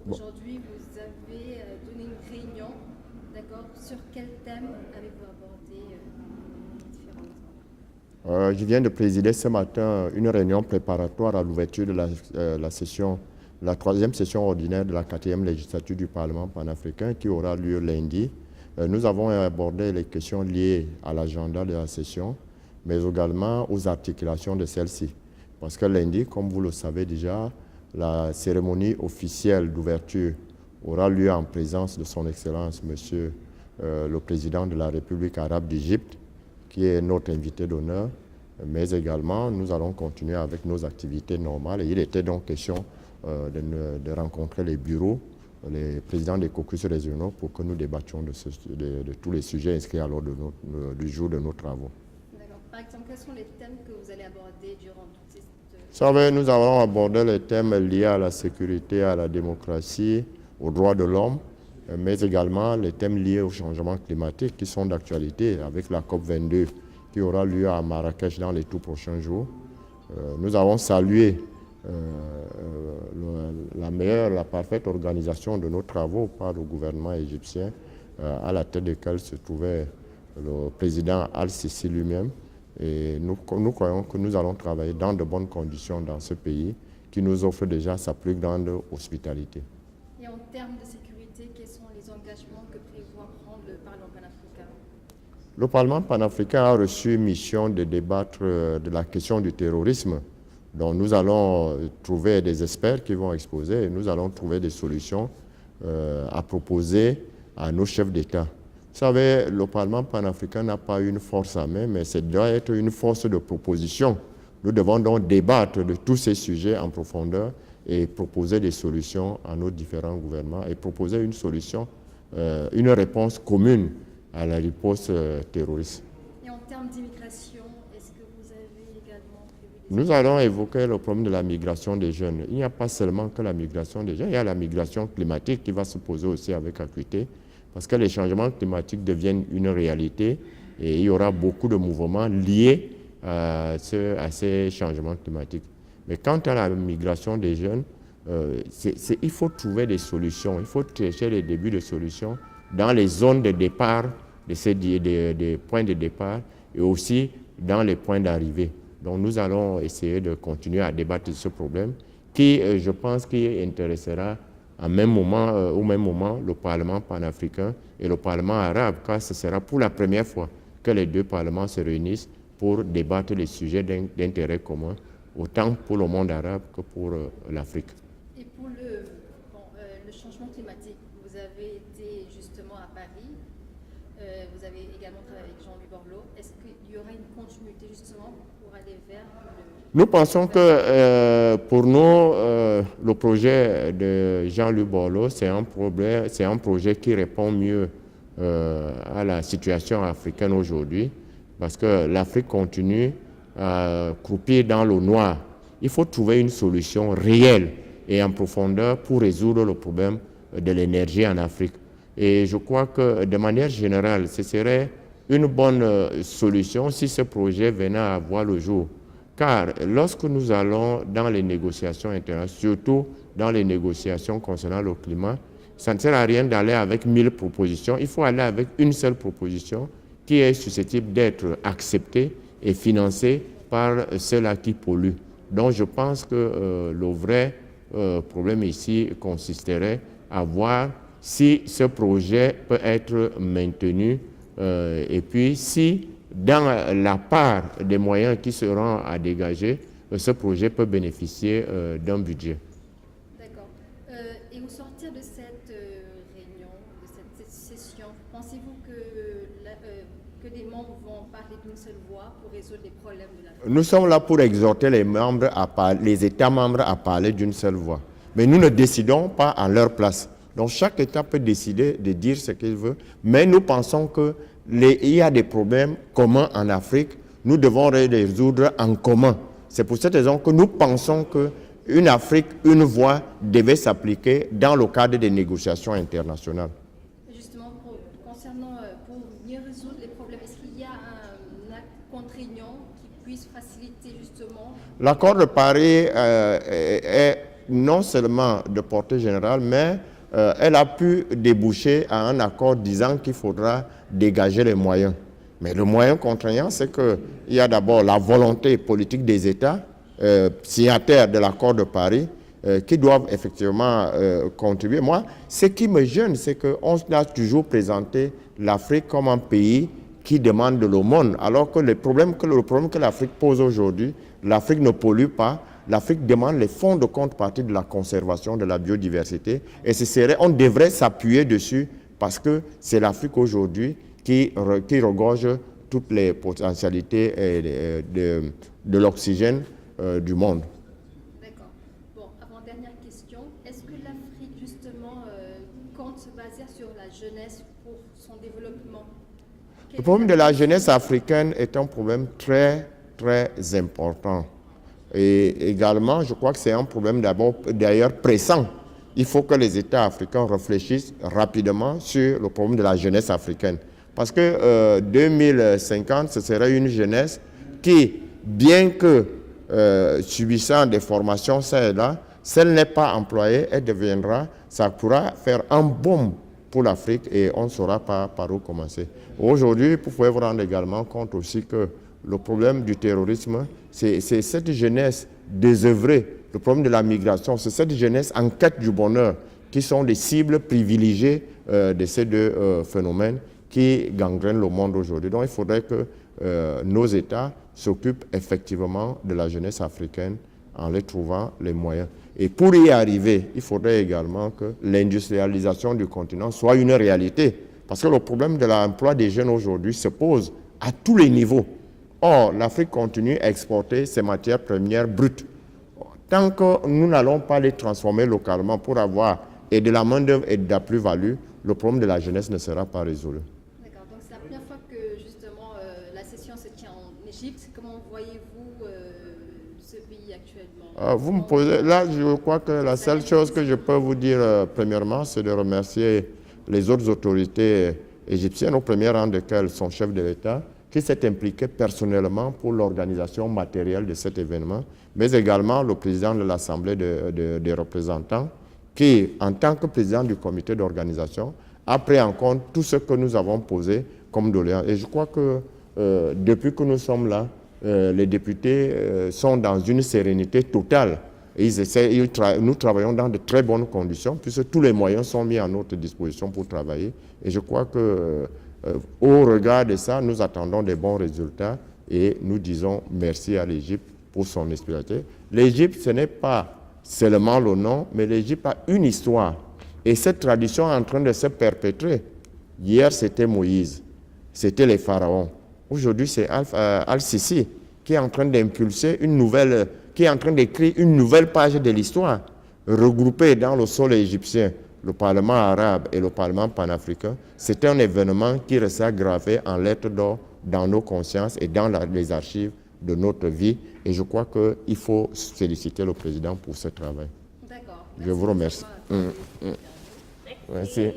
Aujourd'hui, vous avez donné une réunion, d'accord? Sur quel thème avez-vous abordé différentes? Je viens de présider ce matin une réunion préparatoire à l'ouverture de la troisième session ordinaire de la 4e législature du Parlement panafricain qui aura lieu lundi. Nous avons abordé les questions liées à l'agenda de la session, mais également aux articulations de celle-ci. Parce que lundi, comme vous le savez déjà, la cérémonie officielle d'ouverture aura lieu en présence de son Excellence, Monsieur le Président de la République arabe d'Égypte, qui est notre invité d'honneur, mais également nous allons continuer avec nos activités normales. Et il était donc question de rencontrer les bureaux, les présidents des caucus régionaux pour que nous débattions de tous les sujets inscrits à l'ordre du jour de nos travaux. D'accord. Par exemple, quels sont les thèmes que vous allez aborder durant toutes ces... Vous savez, nous allons aborder les thèmes liés à la sécurité, à la démocratie, aux droits de l'homme, mais également les thèmes liés au changement climatique qui sont d'actualité avec la COP22 qui aura lieu à Marrakech dans les tout prochains jours. Nous avons salué la parfaite organisation de nos travaux par le gouvernement égyptien, à la tête desquels se trouvait le président Al-Sisi lui-même. Et nous croyons que nous allons travailler dans de bonnes conditions dans ce pays qui nous offre déjà sa plus grande hospitalité. Et en termes de sécurité, quels sont les engagements que prévoit prendre le Parlement panafricain? Le Parlement panafricain a reçu mission de débattre de la question du terrorisme. Donc nous allons trouver des experts qui vont exposer et nous allons trouver des solutions à proposer à nos chefs d'État. Vous savez, le Parlement panafricain n'a pas une force à main, mais ça doit être une force de proposition. Nous devons donc débattre de tous ces sujets en profondeur et proposer des solutions à nos différents gouvernements et proposer une solution, une réponse commune à la riposte terroriste. Et en termes d'immigration, est-ce que vous avez également prévu des... Nous allons évoquer le problème de la migration des jeunes. Il n'y a pas seulement que la migration des jeunes, il y a la migration climatique qui va se poser aussi avec acuité. Parce que les changements climatiques deviennent une réalité et il y aura beaucoup de mouvements liés à ces changements climatiques. Mais quant à la migration des jeunes, il faut trouver des solutions, il faut chercher les débuts de solutions dans les zones de départ, des points de départ et aussi dans les points d'arrivée. Donc nous allons essayer de continuer à débattre de ce problème qui, je pense, qui intéressera au même moment, le Parlement panafricain et le Parlement arabe, car ce sera pour la première fois que les deux parlements se réunissent pour débattre les sujets d'intérêt commun, autant pour le monde arabe que pour l'Afrique. Et pour le changement climatique, vous avez été justement à Paris, vous avez également travaillé avec Jean-Louis Borloo. Est-ce qu'il y aura une continuité justement pour aller vers Nous pensons que pour nous, le projet de Jean-Louis Borloo, c'est un projet qui répond mieux à la situation africaine aujourd'hui, parce que l'Afrique continue à croupir dans le noir. Il faut trouver une solution réelle et en profondeur pour résoudre le problème de l'énergie en Afrique. Et je crois que de manière générale, ce serait une bonne solution si ce projet venait à voir le jour. Car lorsque nous allons dans les négociations internationales, surtout dans les négociations concernant le climat, ça ne sert à rien d'aller avec 1000 propositions. Il faut aller avec une seule proposition qui est susceptible d'être acceptée et financée par ceux-là qui polluent. Donc je pense que le vrai problème ici consisterait à voir si ce projet peut être maintenu et puis si dans la part des moyens qui seront à dégager, ce projet peut bénéficier d'un budget. D'accord. Et au sortir de cette réunion, de cette session, pensez-vous que les membres vont parler d'une seule voix pour résoudre les problèmes de l'Afrique? Nous sommes là pour exhorter les États membres à parler d'une seule voix. Mais nous ne décidons pas à leur place. Donc chaque État peut décider de dire ce qu'il veut, mais nous pensons qu'il y a des problèmes communs en Afrique, nous devons les résoudre en commun. C'est pour cette raison que nous pensons qu'une Afrique, une voix devait s'appliquer dans le cadre des négociations internationales. Justement, pour mieux résoudre les problèmes, est-ce qu'il y a un acte contraignant qui puisse faciliter justement... L'accord de Paris est non seulement de portée générale, mais elle a pu déboucher à un accord disant qu'il faudra dégager les moyens. Mais le moyen contraignant, c'est qu'il y a d'abord la volonté politique des États signataires de l'accord de Paris qui doivent effectivement contribuer. Moi, ce qui me gêne, c'est qu'on a toujours présenté l'Afrique comme un pays qui demande de l'aumône, alors que le problème que l'Afrique pose aujourd'hui, l'Afrique ne pollue pas, l'Afrique demande les fonds de contrepartie de la conservation de la biodiversité, et on devrait s'appuyer dessus parce que c'est l'Afrique aujourd'hui qui regorge toutes les potentialités de l'oxygène du monde. D'accord. Bon, avant-dernière question, est-ce que l'Afrique, justement, compte se baser sur la jeunesse pour son développement? Le problème de la jeunesse africaine est un problème très, très important. Et également, je crois que c'est un problème d'ailleurs pressant. Il faut que les États africains réfléchissent rapidement sur le problème de la jeunesse africaine. Parce que 2050, ce serait une jeunesse qui, bien que subissant des formations ça et là, si elle n'est pas employée, ça pourra faire un baume pour l'Afrique et on ne saura pas par où commencer. Aujourd'hui, vous pouvez vous rendre également compte aussi que le problème du terrorisme, c'est cette jeunesse désœuvrée, le problème de la migration, c'est cette jeunesse en quête du bonheur qui sont des cibles privilégiées de ces deux phénomènes qui gangrènent le monde aujourd'hui. Donc il faudrait que nos États s'occupent effectivement de la jeunesse africaine en les trouvant les moyens. Et pour y arriver, il faudrait également que l'industrialisation du continent soit une réalité. Parce que le problème de l'emploi des jeunes aujourd'hui se pose à tous les niveaux. Or, l'Afrique continue à exporter ses matières premières brutes. Tant que nous n'allons pas les transformer localement pour avoir et de la main-d'œuvre et de la plus-value, le problème de la jeunesse ne sera pas résolu. D'accord, donc c'est la première fois que justement la session se tient en Égypte. Comment voyez-vous ce pays actuellement? Vous me posez, là, je crois que la seule chose que je peux vous dire premièrement, c'est de remercier les autres autorités égyptiennes, au premier rang desquelles son chef de l'État, qui s'est impliqué personnellement pour l'organisation matérielle de cet événement, mais également le président de l'Assemblée des représentants, qui, en tant que président du comité d'organisation, a pris en compte tout ce que nous avons posé comme doléances. Et je crois que depuis que nous sommes là, les députés sont dans une sérénité totale. Et nous travaillons dans de très bonnes conditions, puisque tous les moyens sont mis à notre disposition pour travailler. Et je crois que au regard de ça, nous attendons des bons résultats et nous disons merci à l'Égypte pour son hospitalité. L'Égypte, ce n'est pas seulement le nom, mais l'Égypte a une histoire. Et cette tradition est en train de se perpétrer. Hier, c'était Moïse, c'était les pharaons. Aujourd'hui, c'est Al-Sisi qui est en train d'impulser qui est en train d'écrire une nouvelle page de l'histoire, regroupée dans le sol égyptien, le Parlement arabe et le Parlement panafricain. C'est un événement qui restera gravé en lettres d'or dans nos consciences et dans les archives de notre vie. Et je crois qu'il faut féliciter le président pour ce travail. D'accord. Je vous remercie. Merci.